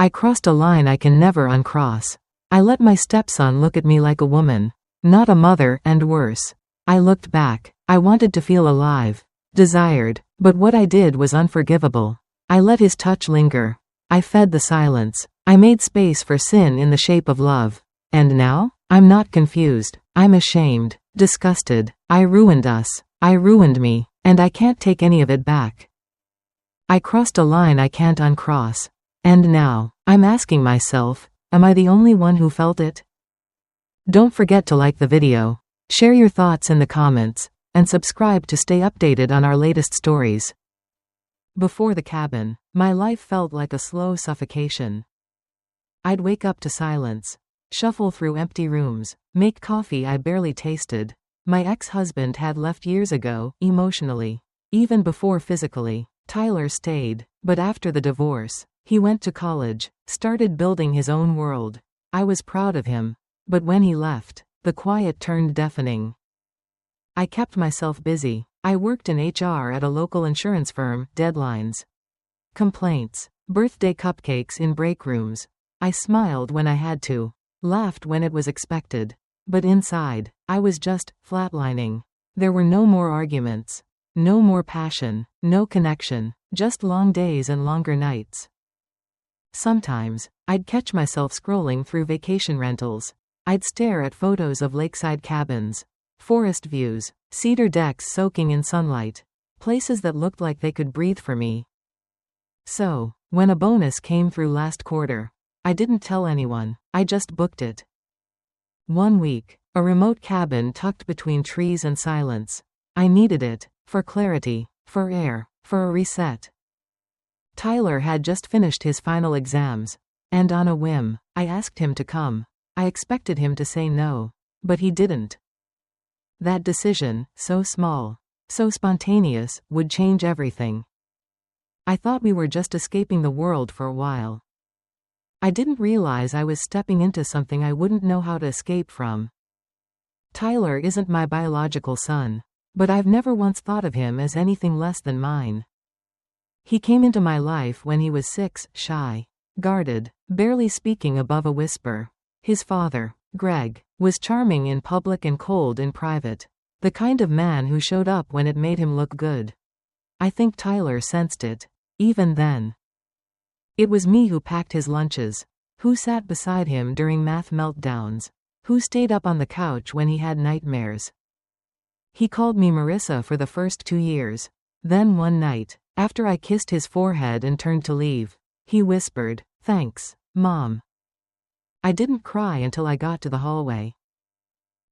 I crossed a line I can never uncross. I let my stepson look at me like a woman, not a mother, and worse. I looked back. I wanted to feel alive, desired, but what I did was unforgivable. I let his touch linger. I fed the silence. I made space for sin in the shape of love. And now? I'm not confused. I'm ashamed, disgusted. I ruined us. I ruined me, and I can't take any of it back. I crossed a line I can't uncross. And now, I'm asking myself, am I the only one who felt it? Don't forget to like the video, share your thoughts in the comments, and subscribe to stay updated on our latest stories. Before the cabin, my life felt like a slow suffocation. I'd wake up to silence, shuffle through empty rooms, make coffee I barely tasted. My ex-husband had left years ago, emotionally. Even before physically, Tyler stayed, but after the divorce, he went to college, started building his own world. I was proud of him. But when he left, the quiet turned deafening. I kept myself busy. I worked in HR at a local insurance firm, deadlines, complaints, birthday cupcakes in break rooms. I smiled when I had to, laughed when it was expected. But inside, I was just flatlining. There were no more arguments, no more passion, no connection, just long days and longer nights. Sometimes, I'd catch myself scrolling through vacation rentals. I'd stare at photos of lakeside cabins, forest views, cedar decks soaking in sunlight, places that looked like they could breathe for me. So, when a bonus came through last quarter, I didn't tell anyone, I just booked it. 1 week, a remote cabin tucked between trees and silence. I needed it, for clarity, for air, for a reset. Tyler had just finished his final exams, and on a whim, I asked him to come. I expected him to say no, but he didn't. That decision, so small, so spontaneous, would change everything. I thought we were just escaping the world for a while. I didn't realize I was stepping into something I wouldn't know how to escape from. Tyler isn't my biological son, but I've never once thought of him as anything less than mine. He came into my life when he was 6, shy, guarded, barely speaking above a whisper. His father, Greg, was charming in public and cold in private. The kind of man who showed up when it made him look good. I think Tyler sensed it, even then. It was me who packed his lunches, who sat beside him during math meltdowns, who stayed up on the couch when he had nightmares. He called me Marissa for the first 2 years. Then one night, after I kissed his forehead and turned to leave, he whispered, "Thanks, Mom." I didn't cry until I got to the hallway.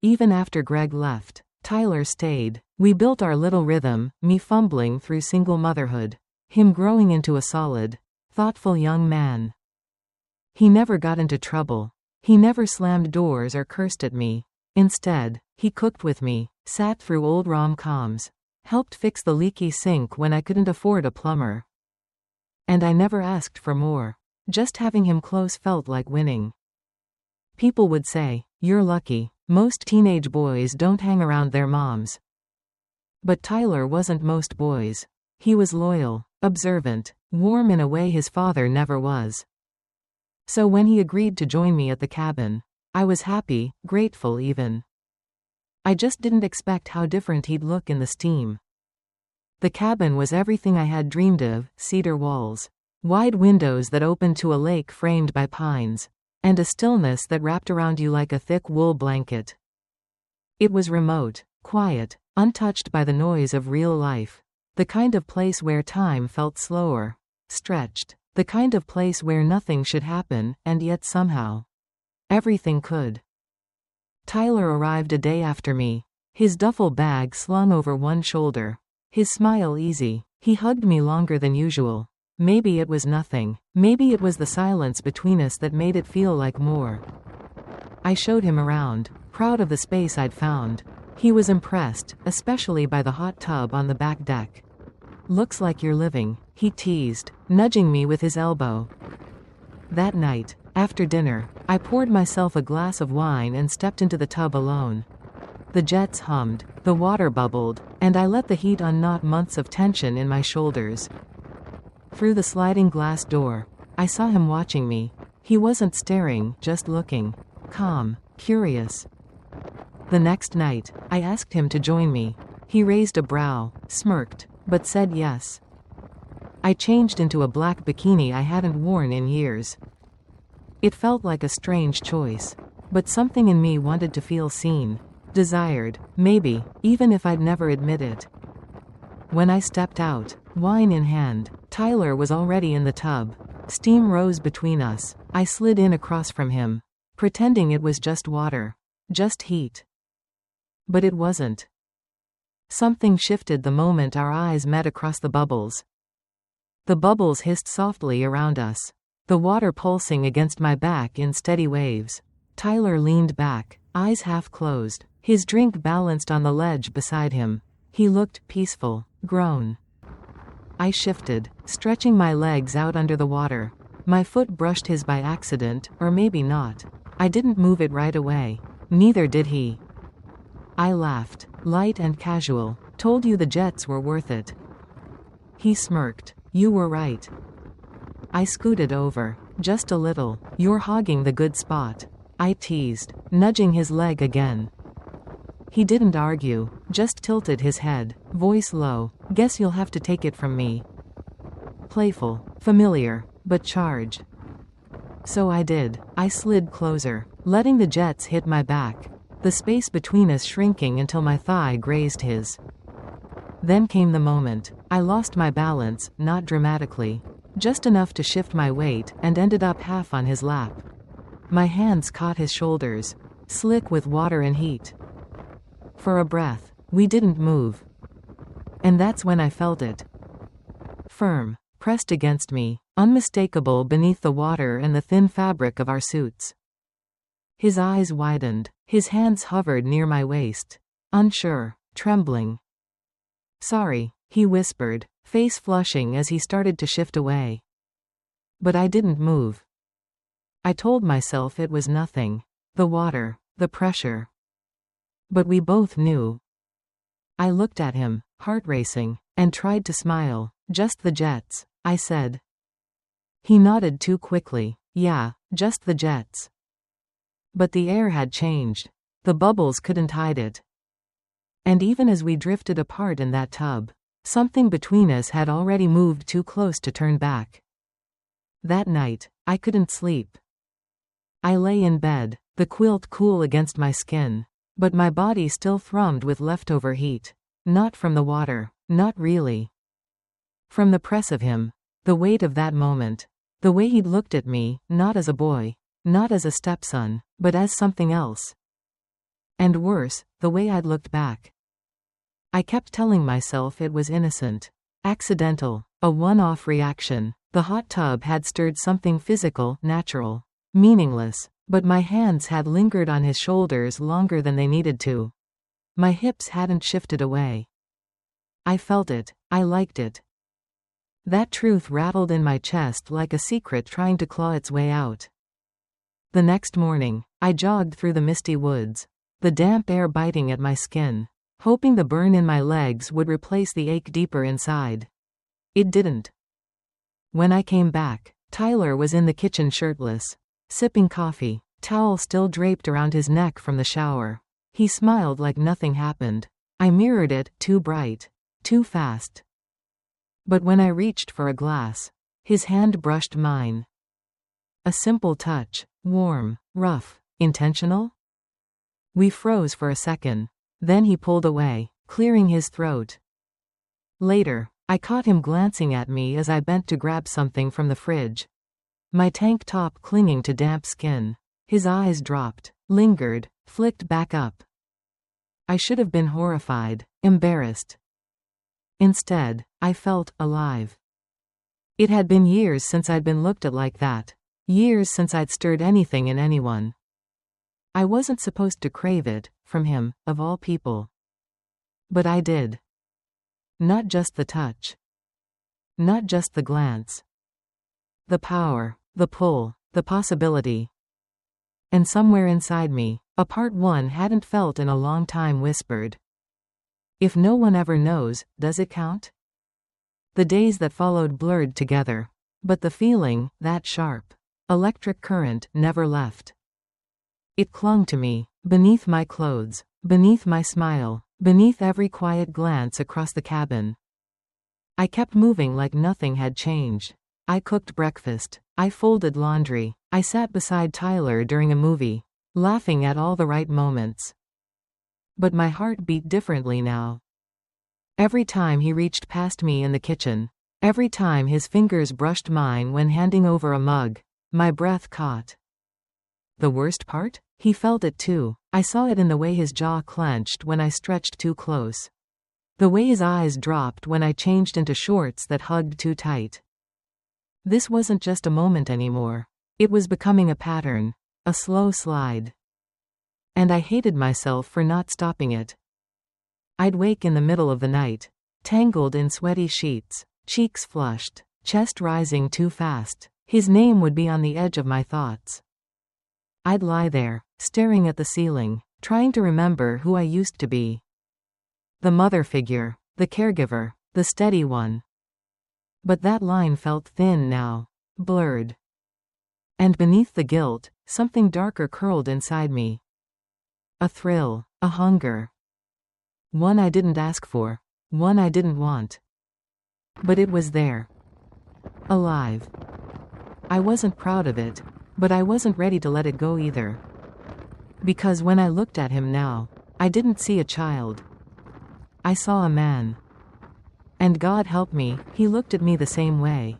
Even after Greg left, Tyler stayed. We built our little rhythm, me fumbling through single motherhood, him growing into a solid, thoughtful young man. He never got into trouble. He never slammed doors or cursed at me. Instead, he cooked with me, sat through old rom-coms, helped fix the leaky sink when I couldn't afford a plumber. And I never asked for more. Just having him close felt like winning. People would say, "You're lucky. Most teenage boys don't hang around their moms." But Tyler wasn't most boys. He was loyal, observant, warm in a way his father never was. So when he agreed to join me at the cabin, I was happy, grateful even. I just didn't expect how different he'd look in the steam. The cabin was everything I had dreamed of: cedar walls, wide windows that opened to a lake framed by pines, and a stillness that wrapped around you like a thick wool blanket. It was remote, quiet, untouched by the noise of real life. The kind of place where time felt slower, stretched. The kind of place where nothing should happen, and yet somehow, everything could. Tyler arrived a day after me, his duffel bag slung over one shoulder, his smile easy. He hugged me longer than usual. Maybe it was nothing. Maybe it was the silence between us that made it feel like more. I showed him around, proud of the space I'd found. He was impressed, especially by the hot tub on the back deck. "Looks like you're living," he teased, nudging me with his elbow. That night, after dinner, I poured myself a glass of wine and stepped into the tub alone. The jets hummed, the water bubbled, and I let the heat unknot months of tension in my shoulders. Through the sliding glass door, I saw him watching me. He wasn't staring, just looking. Calm. Curious. The next night, I asked him to join me. He raised a brow, smirked, but said yes. I changed into a black bikini I hadn't worn in years. It felt like a strange choice. But something in me wanted to feel seen. Desired, maybe, even if I'd never admit it. When I stepped out, wine in hand, Tyler was already in the tub. Steam rose between us. I slid in across from him, pretending it was just water. Just heat. But it wasn't. Something shifted the moment our eyes met across the bubbles. The bubbles hissed softly around us, the water pulsing against my back in steady waves. Tyler leaned back, eyes half closed, his drink balanced on the ledge beside him. He looked peaceful, grown. I shifted, stretching my legs out under the water. My foot brushed his by accident, or maybe not. I didn't move it right away. Neither did he. I laughed, light and casual. Told you the jets were worth it. He smirked. You were right. I scooted over, just a little. You're hogging the good spot. I teased, nudging his leg again. He didn't argue, just tilted his head, voice low. Guess you'll have to take it from me. Playful, familiar, but charged. So I did. I slid closer, letting the jets hit my back, the space between us shrinking until my thigh grazed his. Then came the moment. I lost my balance, not dramatically. Just enough to shift my weight, and ended up half on his lap. My hands caught his shoulders, slick with water and heat. For a breath, we didn't move. And that's when I felt it. Firm, pressed against me, unmistakable beneath the water and the thin fabric of our suits. His eyes widened, his hands hovered near my waist. Unsure, trembling. Sorry, he whispered, face flushing as he started to shift away. But I didn't move. I told myself it was nothing. The water, the pressure. But we both knew. I looked at him, heart racing, and tried to smile. Just the jets, I said. He nodded too quickly. Yeah, just the jets. But the air had changed. The bubbles couldn't hide it. And even as we drifted apart in that tub, something between us had already moved too close to turn back. That night, I couldn't sleep. I lay in bed, the quilt cool against my skin, but my body still thrummed with leftover heat. Not from the water, not really. From the press of him, the weight of that moment, the way he'd looked at me, not as a boy, not as a stepson, but as something else. And worse, the way I'd looked back. I kept telling myself it was innocent, accidental, a one-off reaction. The hot tub had stirred something physical, natural, meaningless, but my hands had lingered on his shoulders longer than they needed to. My hips hadn't shifted away. I felt it, I liked it. That truth rattled in my chest like a secret trying to claw its way out. The next morning, I jogged through the misty woods, the damp air biting at my skin, hoping the burn in my legs would replace the ache deeper inside. It didn't. When I came back, Tyler was in the kitchen shirtless, sipping coffee, towel still draped around his neck from the shower. He smiled like nothing happened. I mirrored it, too bright, too fast. But when I reached for a glass, his hand brushed mine. A simple touch, warm, rough, intentional? We froze for a second. Then he pulled away, clearing his throat. Later, I caught him glancing at me as I bent to grab something from the fridge. My tank top clinging to damp skin. His eyes dropped, lingered, flicked back up. I should have been horrified, embarrassed. Instead, I felt alive. It had been years since I'd been looked at like that. Years since I'd stirred anything in anyone. I wasn't supposed to crave it, from him, of all people. But I did. Not just the touch. Not just the glance. The power, the pull, the possibility. And somewhere inside me, a part one hadn't felt in a long time whispered. If no one ever knows, does it count? The days that followed blurred together. But the feeling, that sharp, electric current, never left. It clung to me, beneath my clothes, beneath my smile, beneath every quiet glance across the cabin. I kept moving like nothing had changed. I cooked breakfast. I folded laundry. I sat beside Tyler during a movie, laughing at all the right moments. But my heart beat differently now. Every time he reached past me in the kitchen, every time his fingers brushed mine when handing over a mug, my breath caught. The worst part? He felt it too. I saw it in the way his jaw clenched when I stretched too close. The way his eyes dropped when I changed into shorts that hugged too tight. This wasn't just a moment anymore. It was becoming a pattern, a slow slide. And I hated myself for not stopping it. I'd wake in the middle of the night, tangled in sweaty sheets, cheeks flushed, chest rising too fast. His name would be on the edge of my thoughts. I'd lie there, staring at the ceiling, trying to remember who I used to be. The mother figure, the caregiver, the steady one. But that line felt thin now, blurred. And beneath the guilt, something darker curled inside me. A thrill, a hunger. One I didn't ask for, one I didn't want. But it was there. Alive. I wasn't proud of it, but I wasn't ready to let it go either. Because when I looked at him now, I didn't see a child. I saw a man. And God help me, he looked at me the same way.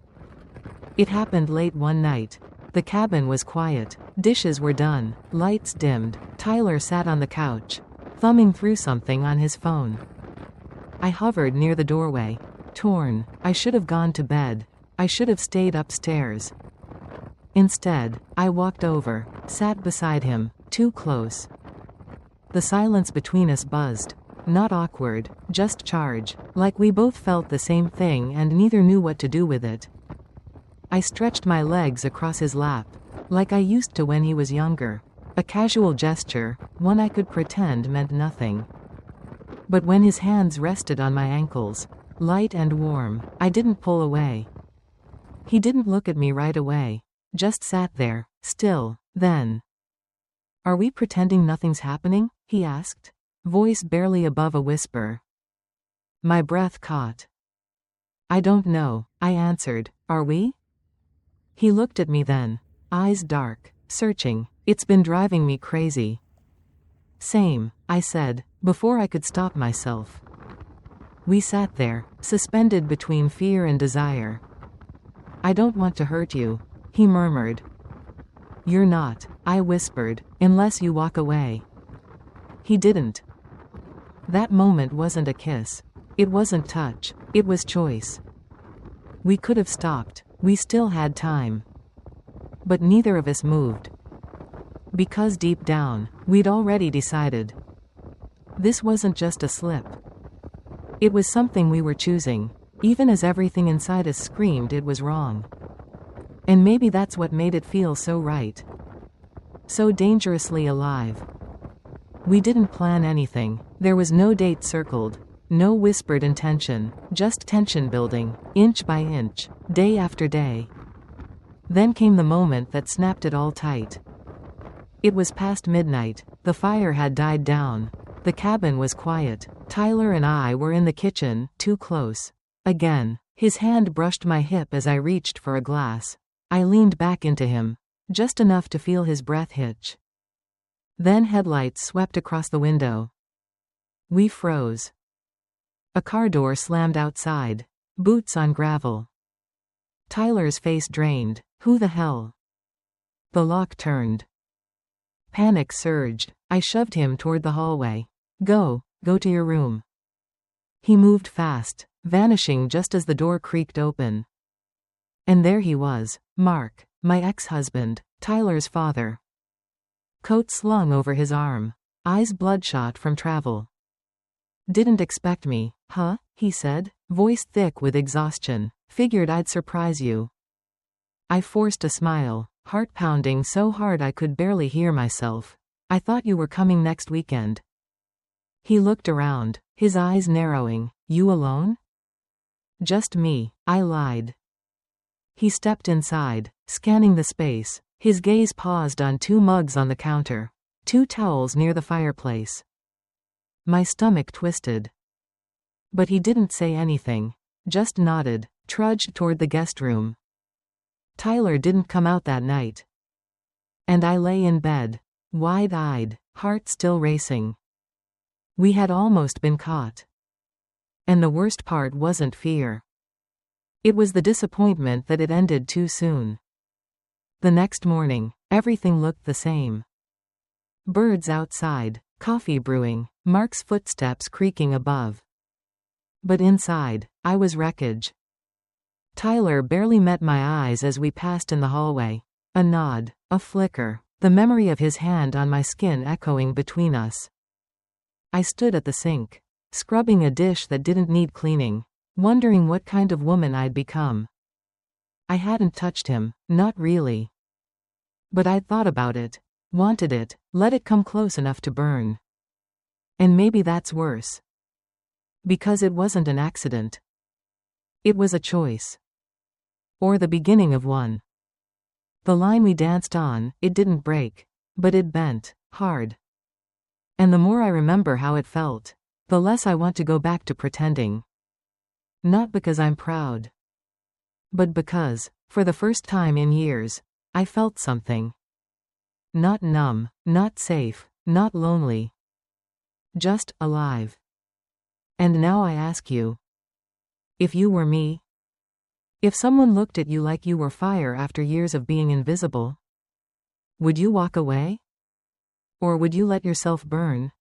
It happened late one night. The cabin was quiet, dishes were done, lights dimmed. Tyler sat on the couch, thumbing through something on his phone. I hovered near the doorway, torn. I should have gone to bed. I should have stayed upstairs. Instead, I walked over, sat beside him, too close. The silence between us buzzed. Not awkward, just charge, like we both felt the same thing and neither knew what to do with it. I stretched my legs across his lap, like I used to when he was younger. A casual gesture, one I could pretend meant nothing. But when his hands rested on my ankles, light and warm, I didn't pull away. He didn't look at me right away, just sat there, still. Then, "Are we pretending nothing's happening?" he asked, voice barely above a whisper. My breath caught. "I don't know," I answered. "Are we?" He looked at me then, eyes dark, searching. "It's been driving me crazy." "Same," I said, before I could stop myself. We sat there, suspended between fear and desire. "I don't want to hurt you," he murmured. "You're not," I whispered, "unless you walk away." He didn't. That moment wasn't a kiss. It wasn't touch. It was choice. We could have stopped. We still had time. But neither of us moved. Because deep down, we'd already decided. This wasn't just a slip. It was something we were choosing, even as everything inside us screamed it was wrong. And maybe that's what made it feel so right. So dangerously alive. We didn't plan anything. There was no date circled. No whispered intention. Just tension building, inch by inch, day after day. Then came the moment that snapped it all tight. It was past midnight. The fire had died down. The cabin was quiet. Tyler and I were in the kitchen, too close. Again, his hand brushed my hip as I reached for a glass. I leaned back into him, just enough to feel his breath hitch. Then headlights swept across the window. We froze. A car door slammed outside. Boots on gravel. Tyler's face drained. Who the hell? The lock turned. Panic surged. I shoved him toward the hallway. Go to your room." He moved fast, vanishing just as the door creaked open. And there he was, Mark, my ex-husband, Tyler's father. Coat slung over his arm, eyes bloodshot from travel. "Didn't expect me, huh?" he said, voice thick with exhaustion. "Figured I'd surprise you." I forced a smile, heart pounding so hard I could barely hear myself. "I thought you were coming next weekend." He looked around, his eyes narrowing. "You alone?" "Just me," I lied. He stepped inside, scanning the space. His gaze paused on 2 mugs on the counter, 2 towels near the fireplace. My stomach twisted. But he didn't say anything, just nodded, trudged toward the guest room. Tyler didn't come out that night. And I lay in bed, wide-eyed, heart still racing. We had almost been caught. And the worst part wasn't fear. It was the disappointment that it ended too soon. The next morning, everything looked the same. Birds outside, coffee brewing, Mark's footsteps creaking above. But inside, I was wreckage. Tyler barely met my eyes as we passed in the hallway. A nod, a flicker, the memory of his hand on my skin echoing between us. I stood at the sink, scrubbing a dish that didn't need cleaning, wondering what kind of woman I'd become. I hadn't touched him, not really. But I'd thought about it, wanted it, let it come close enough to burn. And maybe that's worse. Because it wasn't an accident. It was a choice. Or the beginning of one. The line we danced on, it didn't break, but it bent, hard. And the more I remember how it felt, the less I want to go back to pretending. Not because I'm proud. But because, for the first time in years, I felt something. Not numb, not safe, not lonely. Just alive. And now I ask you. If you were me? If someone looked at you like you were fire after years of being invisible? Would you walk away? Or would you let yourself burn?